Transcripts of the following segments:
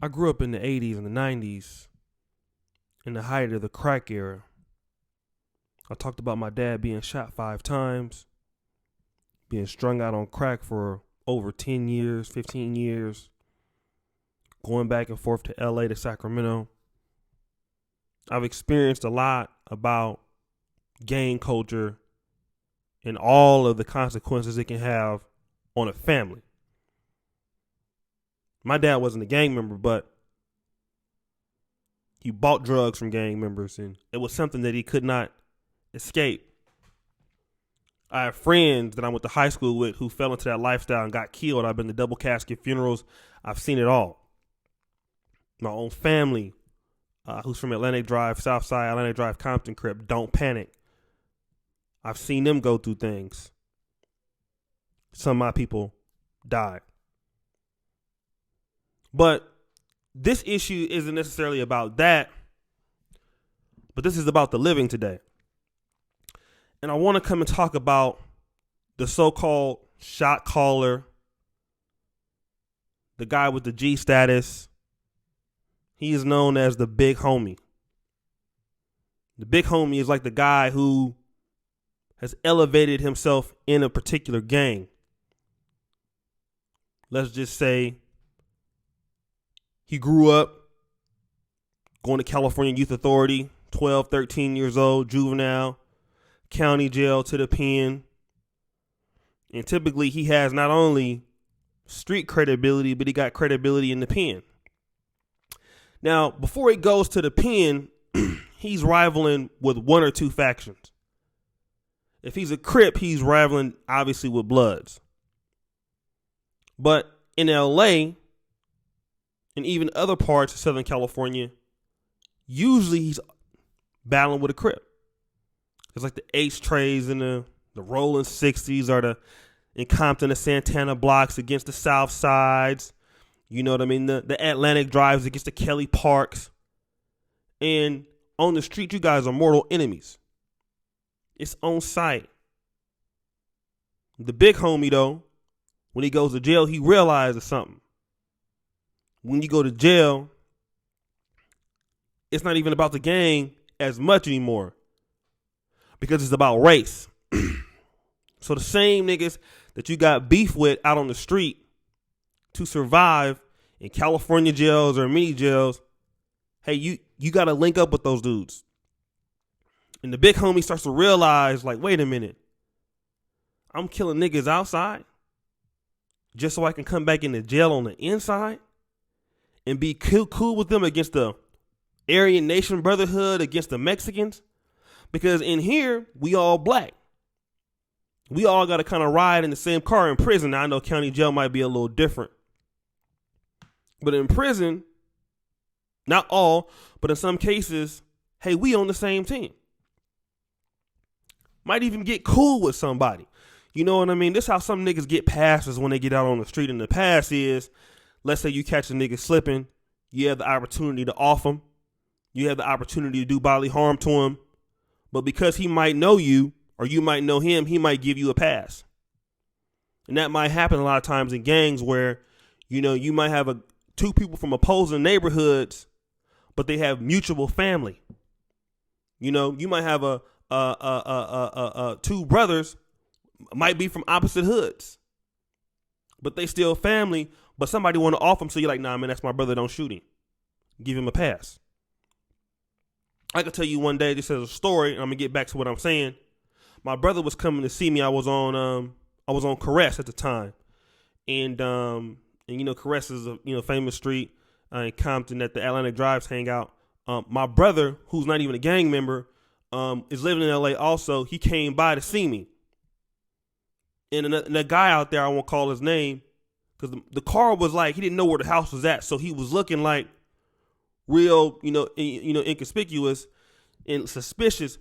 I grew up in the 80s and the 90s in the height of the crack era. I talked about my dad being shot 5 times, being strung out on crack for over 10 years, 15 years, going back and forth to LA to Sacramento. I've experienced a lot about gang culture and all of the consequences it can have on a family. My dad wasn't a gang member, but he bought drugs from gang members, and it was something that he could not escape. I have friends that I went to high school with who fell into that lifestyle and got killed. I've been to double casket funerals. I've seen it all. My own family, who's from Atlantic Drive, Southside, Atlantic Drive, Compton, Crip, don't panic. I've seen them go through things. Some of my people died. But this issue isn't necessarily about that, but this is about the living today. And I want to come and talk about the so-called shot caller, the guy with the G status. He is known as the big homie. The big homie is like the guy who has elevated himself in a particular gang. Let's just say he grew up going to California Youth Authority, 12, 13 years old, juvenile, county jail to the pen. And typically he has not only street credibility, but he got credibility in the pen. Now, before he goes to the pen, he's rivaling with one or two factions. If he's a Crip, he's rivaling obviously with Bloods. But in LA, and even other parts of Southern California, usually he's battling with a Crip. It's like the H-Trays and the Rolling 60s or in Compton, the Santana blocks against the South Sides. You know what I mean? The Atlantic Drives against the Kelly Parks. And on the street, you guys are mortal enemies. It's on sight. The big homie, though, when he goes to jail, he realizes something. When you go to jail, it's not even about the gang as much anymore because it's about race. So the same niggas that you got beef with out on the street to survive in California jails or mini jails, hey, you got to link up with those dudes. And the big homie starts to realize, like, wait a minute, I'm killing niggas outside just so I can come back into jail on the inside and be cool with them against the Aryan Nation Brotherhood, against the Mexicans. Because in here, we all black. We all got to kind of ride in the same car in prison. Now, I know county jail might be a little different. But in prison, not all, but in some cases, hey, we on the same team. Might even get cool with somebody. You know what I mean? This is how some niggas get passes when they get out on the street. In the past is, let's say you catch a nigga slipping, you have the opportunity to off him. You have the opportunity to do bodily harm to him. But because he might know you or you might know him, he might give you a pass. And that might happen a lot of times in gangs where, you know, you might have two people from opposing neighborhoods, but they have mutual family. You know, you might have two brothers might be from opposite hoods, but they still family. But somebody want to off him, so you're like, nah, man, that's my brother. Don't shoot him. Give him a pass. I could tell you one day, this is a story, and I'm gonna get back to what I'm saying. My brother was coming to see me. I was on Caress at the time, and you know, Caress is a famous street in Compton that the Atlantic Drives hang out. My brother, who's not even a gang member, is living in LA also. He came by to see me. And the guy out there, I won't call his name, because the car was like, he didn't know where the house was at. So he was looking like real, inconspicuous and suspicious.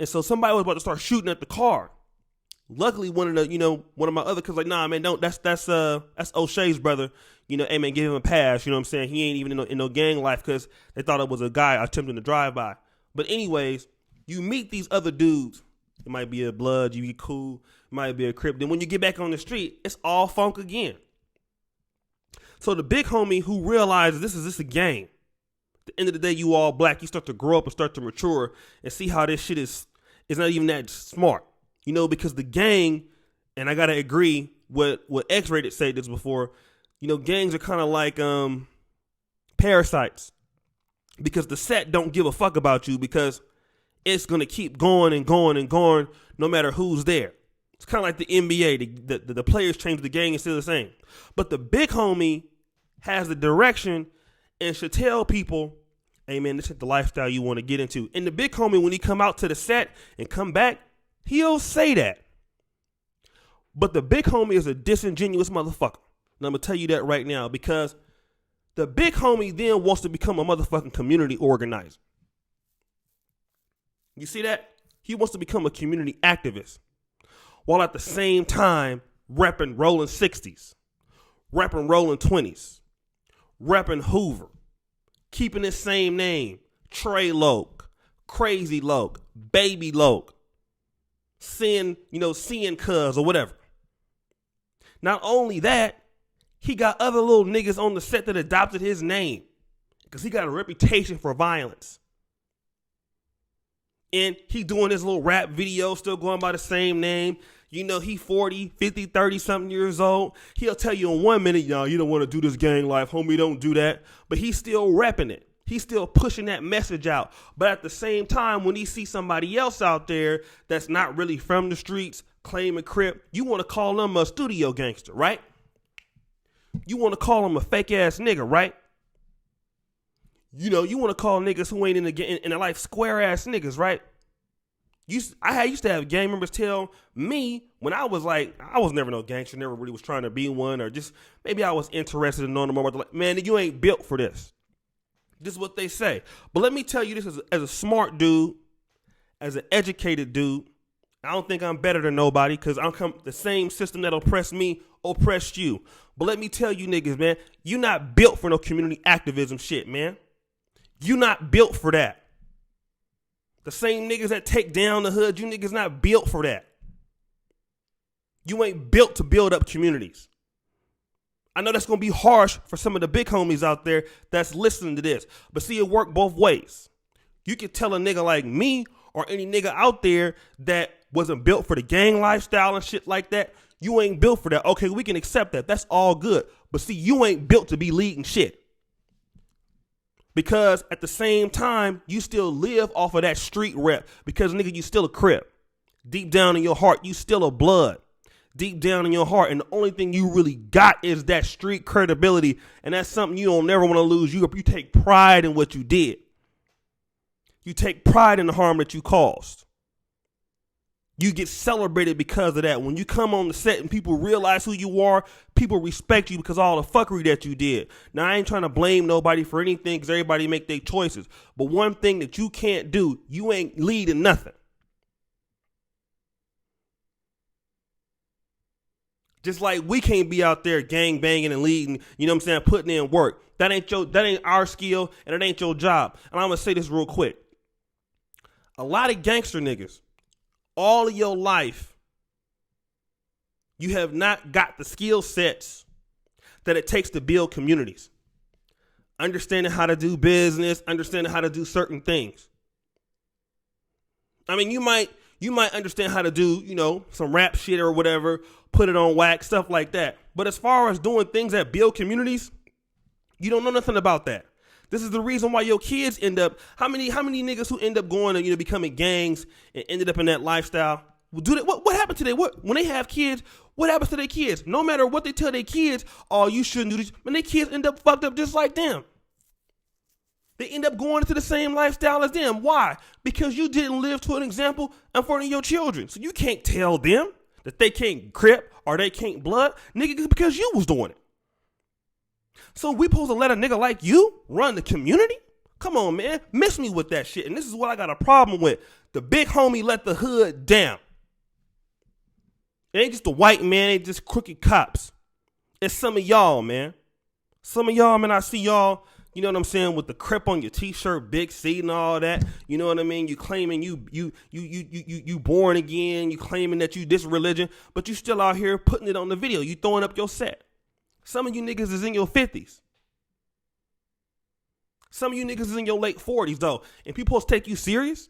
And so somebody was about to start shooting at the car. Luckily, one of my other cousins like, nah, man, don't. That's O'Shay's brother. You know, hey man, give him a pass. You know what I'm saying? He ain't even in no gang life, because they thought it was a guy attempting to drive by. But anyways, you meet these other dudes. It might be a Blood, you get cool. It might be a Crip. Then when you get back on the street, it's all funk again. So the big homie who realizes this is a game. At the end of the day, you all black. You start to grow up and start to mature and see how this shit is not even that smart. You know, because the gang, and I gotta agree with what X-Rated said this before, you know, gangs are kind of like parasites. Because the set don't give a fuck about you because it's gonna keep going and going and going no matter who's there. It's kind of like the NBA. The players change, the gang is still the same. But the big homie has the direction and should tell people, hey man, this is the lifestyle you want to get into. And the big homie, when he come out to the set and come back, he'll say that. But the big homie is a disingenuous motherfucker. And I'm going to tell you that right now because the big homie then wants to become a motherfucking community organizer. You see that? He wants to become a community activist while at the same time repping rolling 60s, repping rolling 20s, repping Hoover, keeping his same name, Trey Loke, Crazy Loke, Baby Loke, seeing cuz or whatever. Not only that, he got other little niggas on the set that adopted his name because he got a reputation for violence. And he doing his little rap video, still going by the same name. You know, he 40, 50, 30 something years old. He'll tell you in 1 minute, y'all, you don't want to do this gang life. Homie, don't do that. But he's still repping it. He's still pushing that message out. But at the same time, when he sees somebody else out there that's not really from the streets, claiming crip, you want to call them a studio gangster, right? You want to call them a fake ass nigga, right? You know, you want to call niggas who ain't in the life square ass niggas, right? I used to have gang members tell me when I was like, I was never no gangster, never really was trying to be one, or just maybe I was interested in knowing more about like, man, you ain't built for this. This is what they say. But let me tell you this as a smart dude, as an educated dude, I don't think I'm better than nobody because the same system that oppressed me oppressed you. But let me tell you niggas, man, you not built for no community activism shit, man. You not built for that. The same niggas that take down the hood, you niggas not built for that. You ain't built to build up communities. I know that's going to be harsh for some of the big homies out there that's listening to this. But see, it work both ways. You can tell a nigga like me or any nigga out there that wasn't built for the gang lifestyle and shit like that. You ain't built for that. Okay, we can accept that. That's all good. But see, you ain't built to be leading shit. Because at the same time, you still live off of that street rep. Because, nigga, you still a crip. Deep down in your heart, you still a blood. Deep down in your heart. And the only thing you really got is that street credibility. And that's something you don't never want to lose. You take pride in what you did. You take pride in the harm that you caused. You get celebrated because of that. When you come on the set and people realize who you are, people respect you because of all the fuckery that you did. Now, I ain't trying to blame nobody for anything because everybody make their choices. But one thing that you can't do, you ain't leading nothing. Just like we can't be out there gang banging and leading, you know what I'm saying, putting in work. That ain't our skill and it ain't your job. And I'm going to say this real quick. A lot of gangster niggas, all of your life, you have not got the skill sets that it takes to build communities. Understanding how to do business, understanding how to do certain things. I mean, you might understand how to do, you know, some rap shit or whatever, put it on wax, stuff like that. But as far as doing things that build communities, you don't know nothing about that. This is the reason why your kids end up, how many niggas who end up going and, you know, becoming gangs and ended up in that lifestyle, do that? What happened to when they have kids, what happens to their kids? No matter what they tell their kids, oh, you shouldn't do this, when their kids end up fucked up just like them. They end up going into the same lifestyle as them. Why? Because you didn't live to an example in front of your children. So you can't tell them that they can't crip or they can't blood, nigga, because you was doing it. So we supposed to let a nigga like you run the community? Come on, man. Miss me with that shit. And this is what I got a problem with. The big homie let the hood down. It ain't just the white man. It ain't just crooked cops. It's some of y'all, man. Some of y'all, man, I see y'all, you know what I'm saying, with the crip on your t-shirt, big C and all that. You know what I mean? You claiming you born again. You claiming that you this religion. But you still out here putting it on the video. You throwing up your set. Some of you niggas is in your 50s. Some of you niggas is in your late 40s, though. And people supposed to take you serious?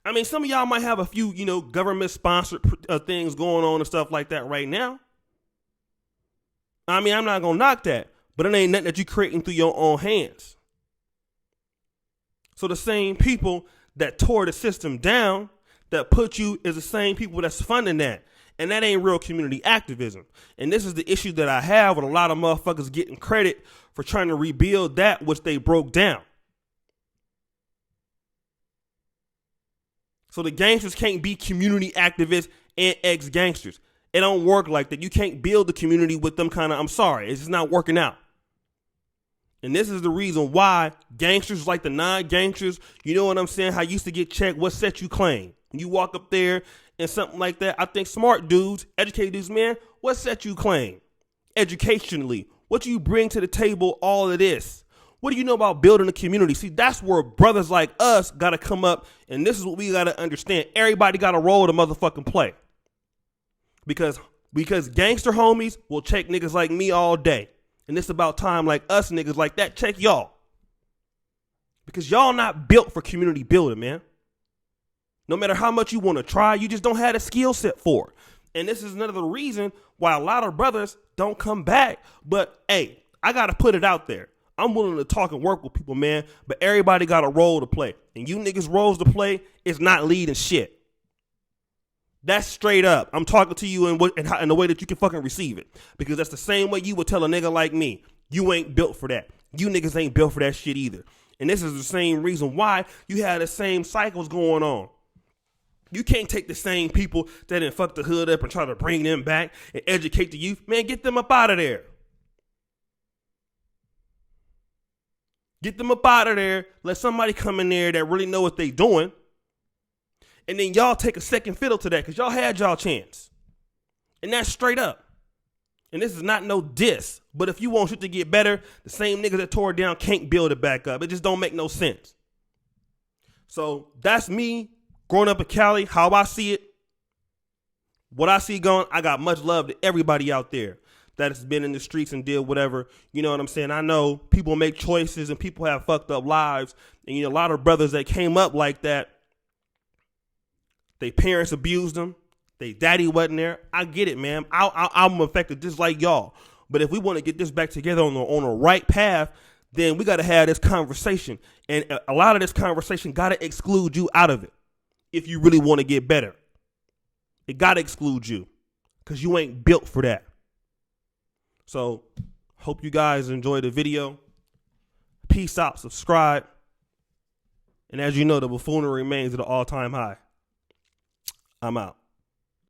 I mean, some of y'all might have a few, government-sponsored things going on and stuff like that right now. I mean, I'm not going to knock that. But it ain't nothing that you're creating through your own hands. So the same people that tore the system down, that put you, is the same people that's funding that. And that ain't real community activism. And this is the issue that I have with a lot of motherfuckers getting credit for trying to rebuild that which they broke down. So the gangsters can't be community activists and ex-gangsters. It don't work like that. You can't build the community with them kind of, I'm sorry, it's just not working out. And this is the reason why gangsters like the non-gangsters, you know what I'm saying, how you used to get checked, what set you claim. When you walk up there and something like that, I think smart dudes, educated dudes, man, what set you claim? Educationally, what do you bring to the table, all of this? What do you know about building a community? See, that's where brothers like us got to come up, and this is what we got to understand. Everybody got a role to motherfucking play. Because gangster homies will check niggas like me all day. And it's about time like us niggas like that check y'all. Because y'all not built for community building, man. No matter how much you want to try, you just don't have a skill set for it. And this is another reason why a lot of brothers don't come back. But, hey, I got to put it out there. I'm willing to talk and work with people, man. But everybody got a role to play. And you niggas' roles to play is not leading shit. That's straight up. I'm talking to you in the way that you can fucking receive it. Because that's the same way you would tell a nigga like me. You ain't built for that. You niggas ain't built for that shit either. And this is the same reason why you had the same cycles going on. You can't take the same people that done fuck the hood up and try to bring them back and educate the youth. Man, get them up out of there. Get them up out of there. Let somebody come in there that really know what they doing. And then y'all take a second fiddle to that because y'all had y'all chance. And that's straight up. And this is not no diss. But if you want shit to get better, the same niggas that tore it down can't build it back up. It just don't make no sense. So that's me growing up in Cali, how I see it. What I see going, I got much love to everybody out there that has been in the streets and did whatever. You know what I'm saying? I know people make choices and people have fucked up lives. And a lot of brothers that came up like that, their parents abused them. Their daddy wasn't there. I get it, man. I'm affected just like y'all. But if we want to get this back together on the right path, then we got to have this conversation. And a lot of this conversation got to exclude you out of it if you really want to get better. It got to exclude you because you ain't built for that. So hope you guys enjoyed the video. Peace out. Subscribe. And as you know, the buffoonery remains at an all-time high. I'm out.